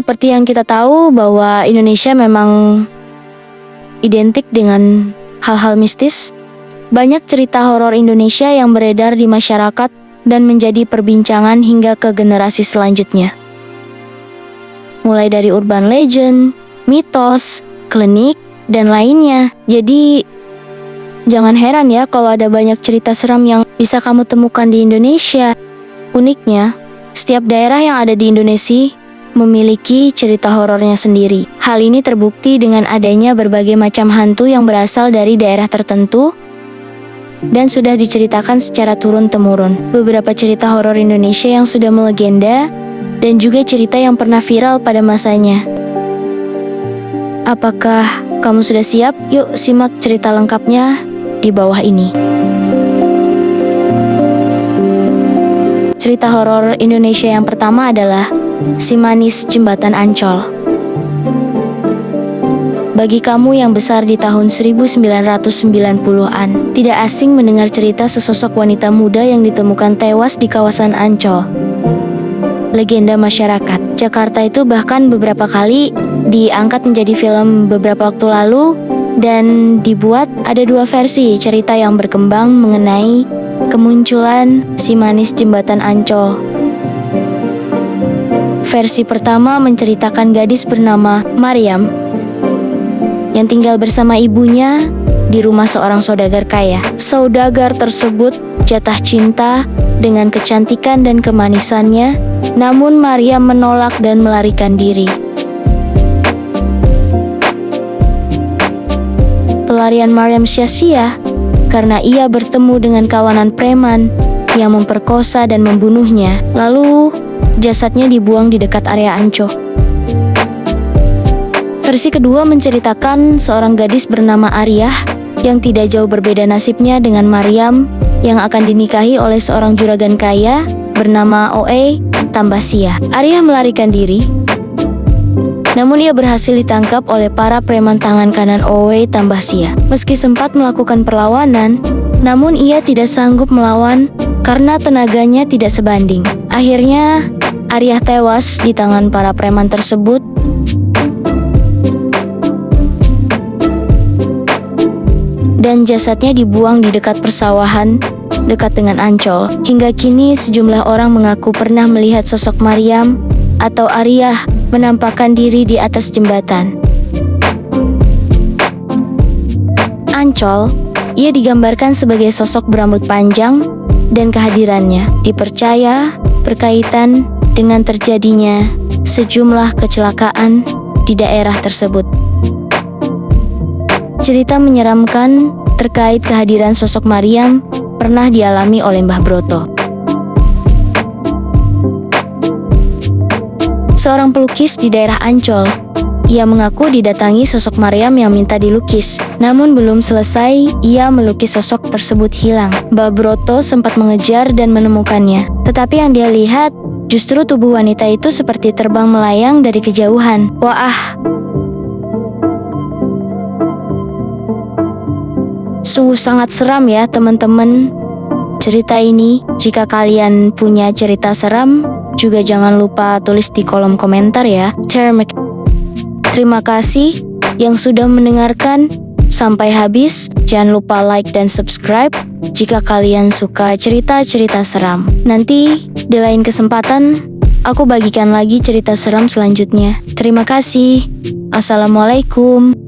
Seperti yang kita tahu bahwa Indonesia memang identik dengan hal-hal mistis. Banyak cerita horor Indonesia yang beredar di masyarakat dan menjadi perbincangan hingga ke generasi selanjutnya. Mulai dari urban legend, mitos, klinik, dan lainnya. Jadi, jangan heran ya kalau ada banyak cerita seram yang bisa kamu temukan di Indonesia. Uniknya, setiap daerah yang ada di Indonesia memiliki cerita horornya sendiri. Hal ini terbukti dengan adanya berbagai macam hantu yang berasal dari daerah tertentu dan sudah diceritakan secara turun-temurun. Beberapa cerita horor Indonesia yang sudah melegenda dan juga cerita yang pernah viral pada masanya. Apakah kamu sudah siap? Yuk simak cerita lengkapnya di bawah ini. Cerita horor Indonesia yang pertama adalah Si Manis Jembatan Ancol. Bagi kamu yang besar di tahun 1990-an, tidak asing mendengar cerita sesosok wanita muda yang ditemukan tewas di kawasan Ancol. Legenda masyarakat Jakarta itu bahkan beberapa kali diangkat menjadi film beberapa waktu lalu dan dibuat ada dua versi cerita yang berkembang mengenai kemunculan Si Manis Jembatan Ancol. Versi pertama menceritakan gadis bernama Maryam yang tinggal bersama ibunya di rumah seorang saudagar kaya. Saudagar tersebut jatuh cinta dengan kecantikan dan kemanisannya, namun Maryam menolak dan melarikan diri. Pelarian Maryam sia-sia karena ia bertemu dengan kawanan preman yang memperkosa dan membunuhnya. Lalu jasadnya dibuang di dekat area Ancol. Versi kedua menceritakan seorang gadis bernama Ariyah yang tidak jauh berbeda nasibnya dengan Maryam yang akan dinikahi oleh seorang juragan kaya bernama Oe Tambasia. Ariyah melarikan diri, namun ia berhasil ditangkap oleh para preman tangan kanan Oe Tambasia. Meski sempat melakukan perlawanan, namun ia tidak sanggup melawan karena tenaganya tidak sebanding. Akhirnya, Ariyah tewas di tangan para preman tersebut. Dan jasadnya dibuang di dekat persawahan dekat dengan Ancol. Hingga kini sejumlah orang mengaku pernah melihat sosok Maryam atau Ariyah menampakkan diri di atas jembatan. Ancol, ia digambarkan sebagai sosok berambut panjang dan kehadirannya dipercaya berkaitan dengan terjadinya sejumlah kecelakaan di daerah tersebut. Cerita menyeramkan terkait kehadiran sosok Maryam pernah dialami oleh Mbah Broto. Seorang pelukis di daerah Ancol, ia mengaku didatangi sosok Maryam yang minta dilukis. Namun belum selesai, ia melukis sosok tersebut hilang. Mbah Broto sempat mengejar dan menemukannya, tetapi yang dia lihat justru tubuh wanita itu seperti terbang melayang dari kejauhan. Wah, sungguh sangat seram ya teman-teman cerita ini. Jika kalian punya cerita seram, juga jangan lupa tulis di kolom komentar ya. Terima kasih yang sudah mendengarkan sampai habis. Jangan lupa like dan subscribe jika kalian suka cerita-cerita seram. Nanti di lain kesempatan aku bagikan lagi cerita seram selanjutnya. Terima kasih. Assalamualaikum.